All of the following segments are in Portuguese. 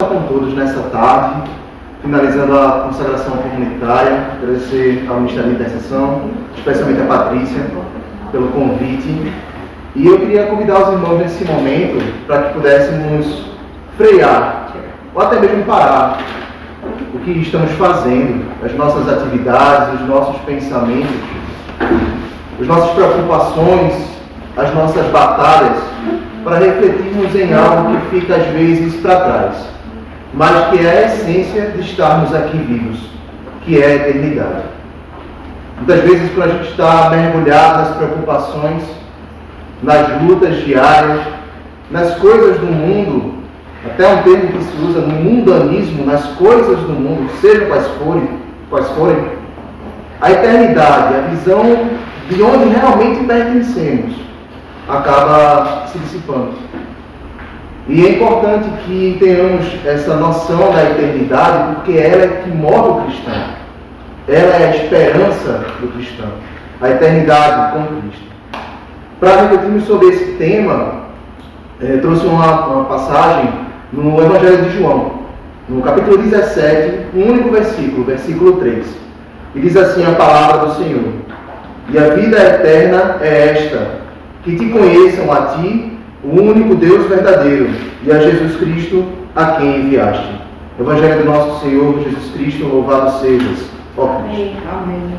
com todos nessa tarde, finalizando a consagração comunitária. Agradecer ao Ministério da Intercessão, especialmente a Patrícia, pelo convite. E eu queria convidar os irmãos nesse momento para que pudéssemos frear, ou até mesmo parar, o que estamos fazendo, as nossas atividades, os nossos pensamentos, as nossas preocupações, as nossas batalhas, para refletirmos em algo que fica às vezes para trás, mas que é a essência de estarmos aqui vivos, que é a eternidade. Muitas vezes, quando a gente está mergulhado nas preocupações, nas lutas diárias, nas coisas do mundo, até um termo que se usa no mundanismo, nas coisas do mundo, sejam quais forem, a eternidade, a visão de onde realmente pertencemos, acaba se dissipando. E é importante que tenhamos essa noção da eternidade, porque ela é que move o cristão. Ela é a esperança do cristão, a eternidade com Cristo. Para refletirmos sobre esse tema, trouxe uma passagem no Evangelho de João, no capítulo 17, um único versículo, versículo 3. E diz assim a palavra do Senhor: "E a vida eterna é esta, que te conheçam a ti, o único Deus verdadeiro, e a Jesus Cristo, a quem enviaste." Evangelho do nosso Senhor Jesus Cristo, louvado sejas, ó Cristo. Amém.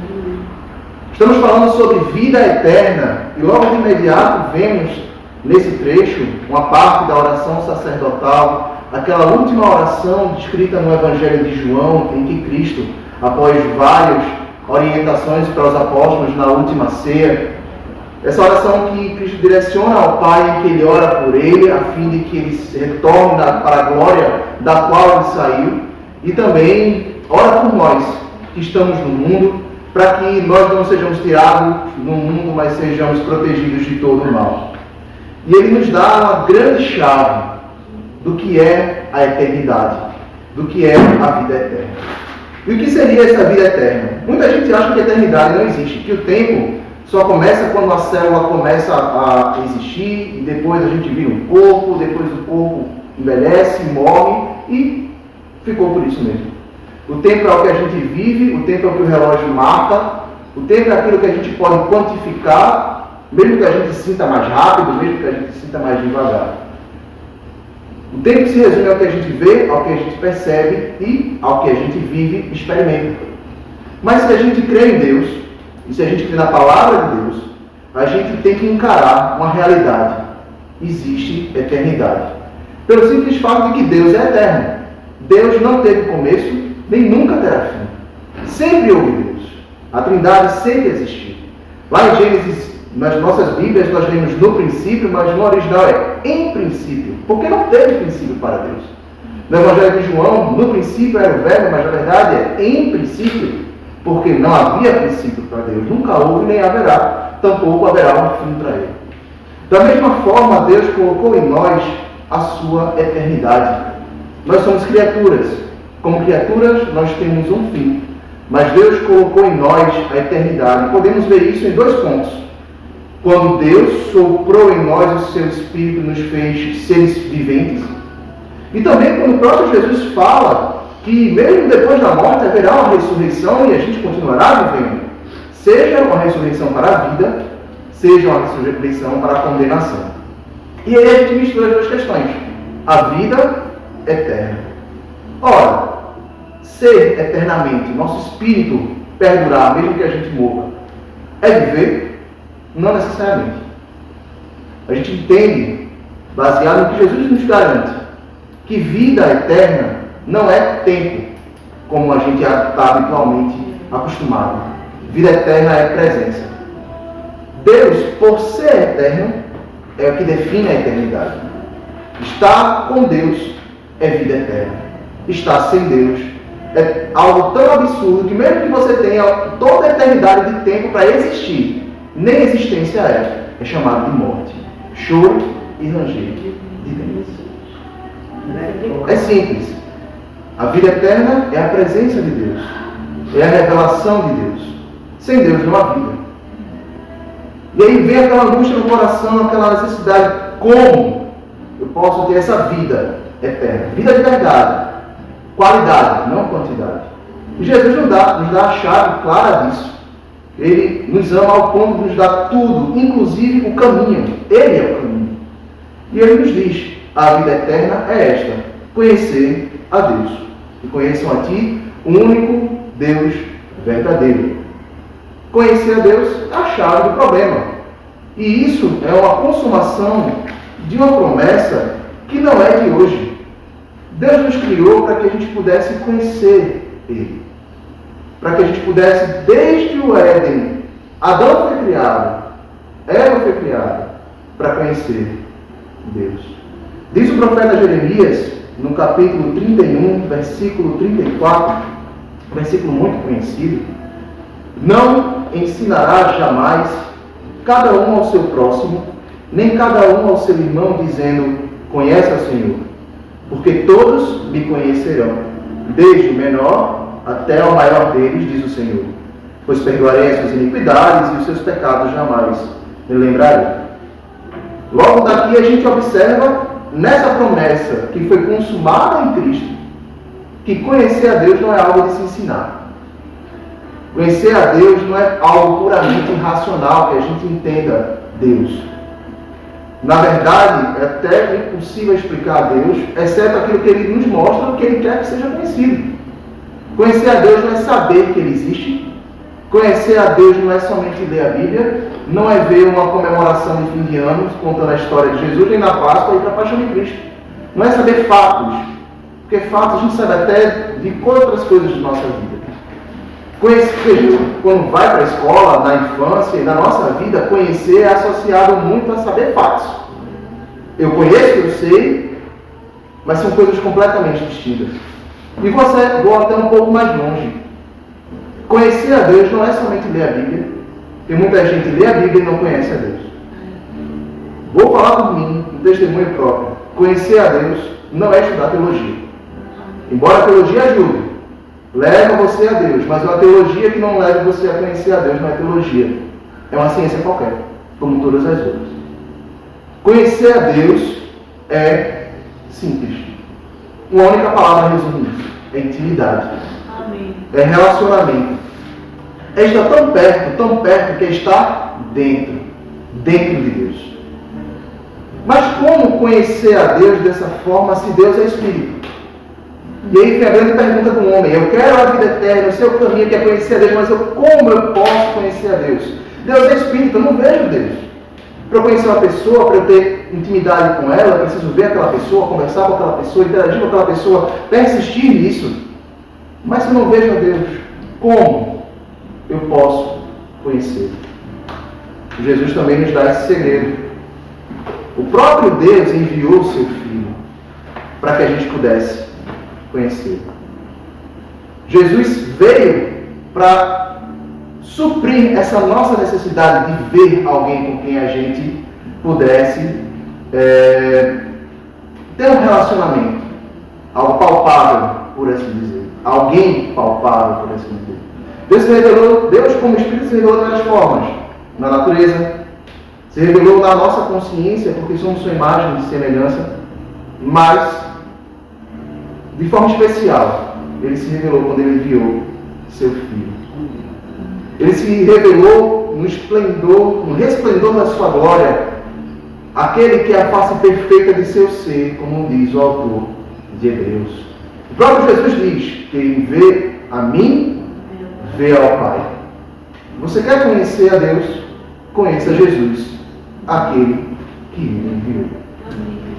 Estamos falando sobre vida eterna, e logo de imediato vemos nesse trecho uma parte da oração sacerdotal, aquela última oração descrita no Evangelho de João, em que Cristo, após várias orientações para os apóstolos na última ceia, essa oração que Cristo direciona ao Pai, em que Ele ora por ele, a fim de que ele se retorne para a glória da qual ele saiu, e também ora por nós, que estamos no mundo, para que nós não sejamos tirados do mundo, mas sejamos protegidos de todo o mal. E Ele nos dá uma grande chave do que é a eternidade, do que é a vida eterna. E o que seria essa vida eterna? Muita gente acha que a eternidade não existe, que o tempo só começa quando a célula começa a existir, e depois a gente vira um corpo, depois o corpo envelhece, morre, e ficou por isso mesmo. O tempo é o que a gente vive, o tempo é o que o relógio marca, o tempo é aquilo que a gente pode quantificar, mesmo que a gente sinta mais rápido, mesmo que a gente sinta mais devagar. O tempo se resume ao que a gente vê, ao que a gente percebe e ao que a gente vive e experimenta. Mas se a gente crê em Deus, e se a gente crê na palavra de Deus, a gente tem que encarar uma realidade. Existe eternidade. Pelo simples fato de que Deus é eterno. Deus não teve começo, nem nunca terá fim. Sempre houve Deus. A Trindade sempre existiu. Lá em Gênesis, nas nossas Bíblias, nós lemos no princípio, mas no original é em princípio, porque não teve princípio para Deus. No Evangelho de João, no princípio era o verbo, mas na verdade é em princípio, porque não havia princípio para Deus, nunca houve nem haverá, tampouco haverá um fim para Ele. Da mesma forma, Deus colocou em nós a sua eternidade. Nós somos criaturas. Como criaturas, nós temos um fim. Mas Deus colocou em nós a eternidade. Podemos ver isso em dois pontos. Quando Deus soprou em nós o seu Espírito, nos fez seres viventes. E também quando o próprio Jesus fala que mesmo depois da morte haverá uma ressurreição e a gente continuará vivendo. Seja uma ressurreição para a vida, seja uma ressurreição para a condenação. E aí a gente mistura as duas questões. A vida eterna. Ora, ser eternamente, nosso espírito perdurar, mesmo que a gente morra, é viver? Não necessariamente. A gente entende, baseado no que Jesus nos garante, que vida eterna não é tempo, como a gente está habitualmente acostumado. Vida eterna é presença. Deus, por ser eterno, é o que define a eternidade. Estar com Deus é vida eterna. Estar sem Deus é algo tão absurdo que mesmo que você tenha toda a eternidade de tempo para existir, nem existência é chamado de morte. Choro e ranger de dentes. É simples. A vida eterna é a presença de Deus. É a revelação de Deus. Sem Deus não há vida. E aí vem aquela angústia no coração, aquela necessidade. Como eu posso ter essa vida eterna. Vida de verdade. Qualidade, não quantidade. E Jesus nos dá a chave clara disso. Ele nos ama ao ponto de nos dar tudo, inclusive o caminho. Ele é o caminho. E ele nos diz, a vida eterna é esta, conhecer a Deus. E conheçam a Ti, o único Deus verdadeiro. Conhecer a Deus é a chave do problema. E isso é uma consumação de uma promessa que não é de hoje. Deus nos criou para que a gente pudesse conhecer Ele. Para que a gente pudesse, desde o Éden, Adão foi criado, Eva foi criada, para conhecer Deus. Diz o profeta Jeremias, no capítulo 31, versículo 34, um versículo muito conhecido: não ensinará jamais cada um ao seu próximo, nem cada um ao seu irmão, dizendo, conhece ao Senhor, porque todos me conhecerão, desde o menor até o maior deles, diz o Senhor, pois perdoarei as suas iniquidades e os seus pecados jamais me lembrarei. Logo daqui a gente observa nessa promessa que foi consumada em Cristo, que conhecer a Deus não é algo de se ensinar. Conhecer a Deus não é algo puramente racional, que a gente entenda Deus. Na verdade, é até impossível explicar a Deus, exceto aquilo que Ele nos mostra, que Ele quer que seja conhecido. Conhecer a Deus não é saber que Ele existe. Conhecer a Deus não é somente ler a Bíblia, não é ver uma comemoração de fim de ano contando a história de Jesus, nem na Páscoa e para a Paixão de Cristo. Não é saber fatos, porque fatos a gente sabe até de outras coisas de nossa vida. Conhecer, quando vai para a escola, na infância e na nossa vida, conhecer é associado muito a saber fatos. Eu conheço, eu sei, mas são coisas completamente distintas. E você vou até um pouco mais longe. Conhecer a Deus não é somente ler a Bíblia, porque muita gente lê a Bíblia e não conhece a Deus. Vou falar por mim, um testemunho próprio. Conhecer a Deus não é estudar teologia. Embora a teologia ajude, leva você a Deus, mas uma teologia que não leva você a conhecer a Deus não é teologia. É uma ciência qualquer, como todas as outras. Conhecer a Deus é simples. Uma única palavra resume isso. É intimidade. Amém. É relacionamento. É estar tão perto que é estar dentro de Deus. Mas como conhecer a Deus dessa forma se Deus é Espírito? E aí vem a grande pergunta do homem: eu quero a vida eterna, o seu caminho que é conhecer a Deus, mas como eu posso conhecer a Deus? Deus é Espírito, eu não vejo Deus. Para eu conhecer uma pessoa, para eu ter intimidade com ela, eu preciso ver aquela pessoa, conversar com aquela pessoa, interagir com aquela pessoa, persistir nisso. Mas se eu não vejo a Deus, como eu posso conhecer? Jesus também nos dá esse segredo. O próprio Deus enviou o seu Filho para que a gente pudesse conhecer. Jesus veio para suprir essa nossa necessidade de ver alguém com quem a gente pudesse ter um relacionamento, algo palpável, por assim dizer, alguém palpável, por assim dizer. Deus se revelou, Deus como Espírito se revelou de várias formas, na natureza, se revelou na nossa consciência, porque somos sua imagem e semelhança, mas de forma especial, Ele se revelou quando Ele enviou seu Filho. Ele se revelou no esplendor, no resplendor da sua glória, aquele que é a face perfeita de seu ser, como diz o autor de Hebreus. O próprio Jesus diz: quem vê a mim, vê ao Pai. Você quer conhecer a Deus? Conheça Jesus, aquele que Ele enviou.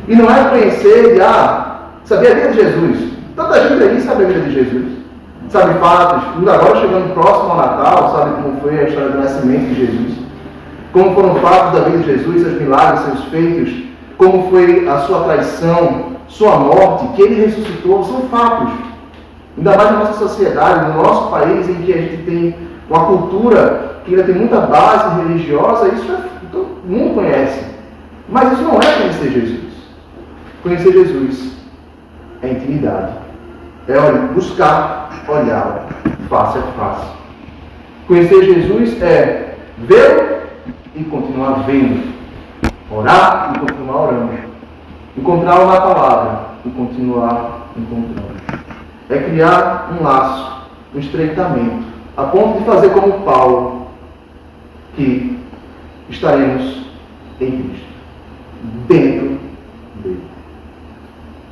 E não é conhecer de, saber a vida de Jesus. Tanta gente aí sabe a vida de Jesus. Sabe fatos, agora chegando próximo ao Natal, sabe como foi a história do nascimento de Jesus, como foram fatos da vida de Jesus, seus milagres, seus feitos, como foi a sua traição, sua morte, que Ele ressuscitou, são fatos. Ainda mais na nossa sociedade, no nosso país, em que a gente tem uma cultura que ainda tem muita base religiosa, isso todo mundo conhece. Mas isso não é conhecer Jesus. Conhecer Jesus é intimidade. É buscar olhá-lo face a face. Conhecer Jesus é vê-lo e continuar vendo. Orar e continuar orando. Encontrá-lo na palavra e continuar encontrando. É criar um laço, um estreitamento, a ponto de fazer como Paulo, que estaremos em Cristo, dentro dele.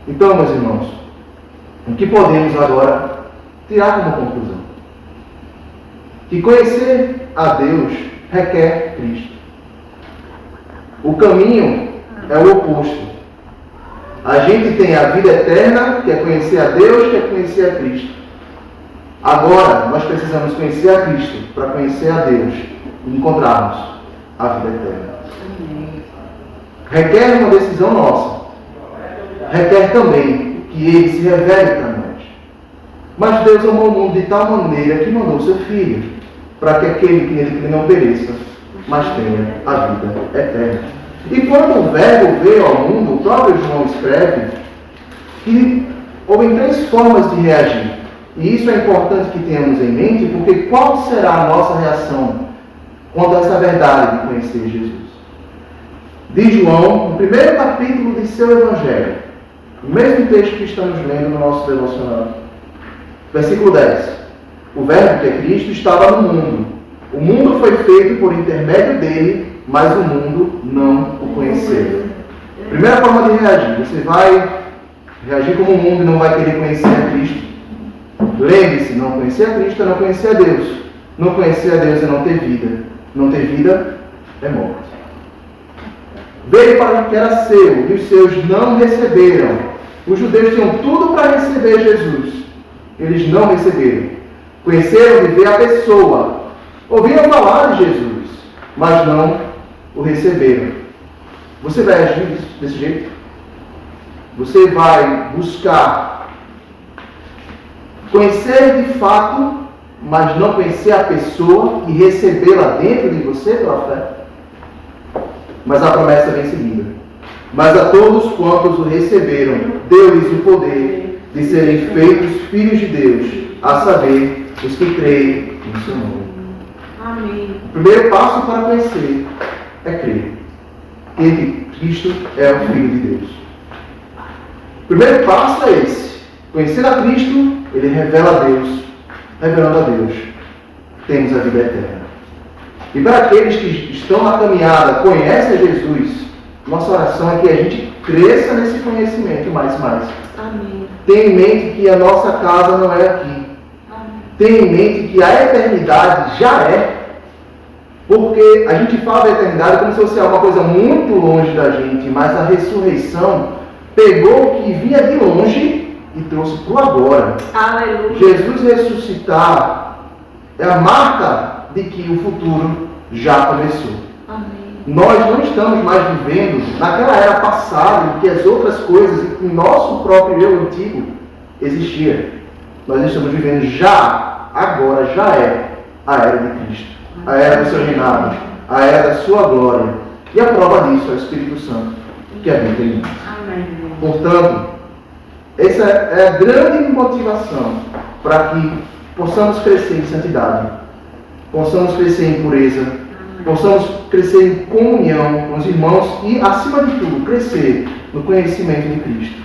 Então, meus irmãos, o que podemos agora tirar como conclusão? Que conhecer a Deus requer Cristo. O caminho é o oposto. A gente tem a vida eterna, que é conhecer a Deus, que é conhecer a Cristo. Agora, nós precisamos conhecer a Cristo para conhecer a Deus e encontrarmos a vida eterna. Requer uma decisão nossa. Requer também que Ele se revele para nós. Mas Deus amou o mundo de tal maneira que mandou seu Filho, para que aquele que nele não pereça, mas tenha a vida eterna. E quando o Verbo veio ao mundo, o próprio João escreve que houve 3 formas de reagir. E isso é importante que tenhamos em mente, porque qual será a nossa reação quanto a essa verdade de conhecer Jesus? Diz João, no primeiro capítulo de seu Evangelho, o mesmo texto que estamos lendo no nosso devocional, versículo 10. O Verbo, que é Cristo, estava no mundo. O mundo foi feito por intermédio dele, mas o mundo não o conheceu. Primeira forma de reagir. Você vai reagir como o mundo e não vai querer conhecer a Cristo. Lembre-se, não conhecer a Cristo é não conhecer a Deus. Não conhecer a Deus é não ter vida. Não ter vida é morte. Veio para o que era seu, e os seus não receberam. Os judeus tinham tudo para receber Jesus. Eles não receberam. Conheceram e ver a pessoa. Ouviram falar de Jesus, mas não o receberam. Você vai agir desse jeito? Você vai buscar conhecer de fato, mas não conhecer a pessoa e recebê-la dentro de você pela fé? Mas a promessa vem em seguida. Mas a todos quantos o receberam, deu-lhes o poder de serem feitos filhos de Deus, a saber, os que creem no seu nome. Amém. O primeiro passo para conhecer é crer. Que Cristo é o Filho de Deus. O primeiro passo é esse. Conhecer a Cristo, Ele revela a Deus. Revelando a Deus, temos a vida eterna. E para aqueles que estão na caminhada, conhecem a Jesus, nossa oração é que a gente cresça nesse conhecimento mais. Amém. Tenha em mente que a nossa casa não é aqui. Tenha em mente que a eternidade já é. Porque a gente fala da eternidade como se fosse alguma coisa muito longe da gente, mas a ressurreição pegou o que vinha de longe e trouxe para o agora. Aleluia. Jesus ressuscitar é a marca de que o futuro já começou. Amém. Nós não estamos mais vivendo naquela era passada em que as outras coisas, em que o nosso próprio eu antigo existia. Nós estamos vivendo já, agora já é a era de Cristo, a era do seu reinado, a era da sua glória. E a prova disso é o Espírito Santo, que habita em nós. Amém. Portanto, essa é a grande motivação para que possamos crescer em santidade, possamos crescer em pureza, possamos crescer em comunhão com os irmãos e, acima de tudo, crescer no conhecimento de Cristo.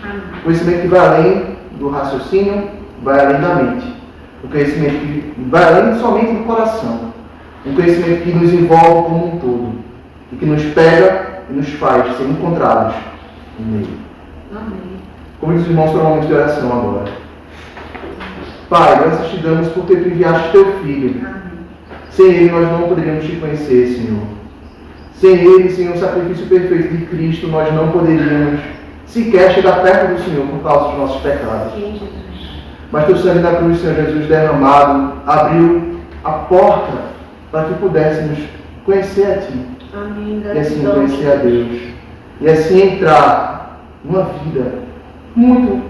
Conhecimento que vai além do raciocínio, vai além da mente. Um conhecimento que vai além somente do coração. Um conhecimento que nos envolve como um todo. E que nos pega e nos faz ser encontrados nele. Amém. Como diz os irmãos para o momento de oração agora. Pai, graças te damos porque tu enviaste teu Filho. Amém. Sem ele nós não poderíamos te conhecer, Senhor. Sem ele, sem o sacrifício perfeito de Cristo, nós não poderíamos sequer chegar perto do Senhor por causa dos nossos pecados. Sim, Jesus. Mas teu sangue na cruz, Senhor Jesus derramado, abriu a porta para que pudéssemos conhecer a Ti. Amém. E assim conhecer a Deus. E assim entrar numa vida muito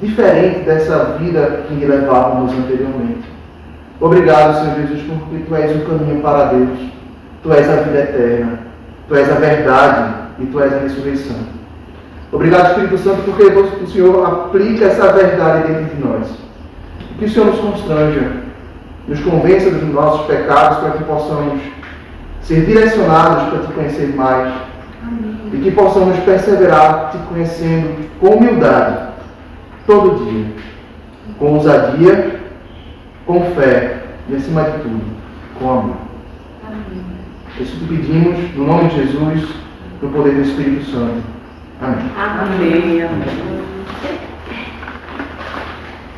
diferente dessa vida que levávamos anteriormente. Obrigado, Senhor Jesus, porque Tu és o caminho para Deus. Tu és a vida eterna. Tu és a verdade e Tu és a ressurreição. Obrigado, Espírito Santo, porque o Senhor aplica essa verdade dentro de nós. Que o Senhor nos constranja, nos convença dos nossos pecados para que possamos ser direcionados para Te conhecer mais. Amém. E que possamos perseverar Te conhecendo com humildade, todo dia, com ousadia, com fé e, acima de tudo, com amor. Amém. Isso te pedimos, no nome de Jesus, no poder do Espírito Santo. Amém. Amém. Amém.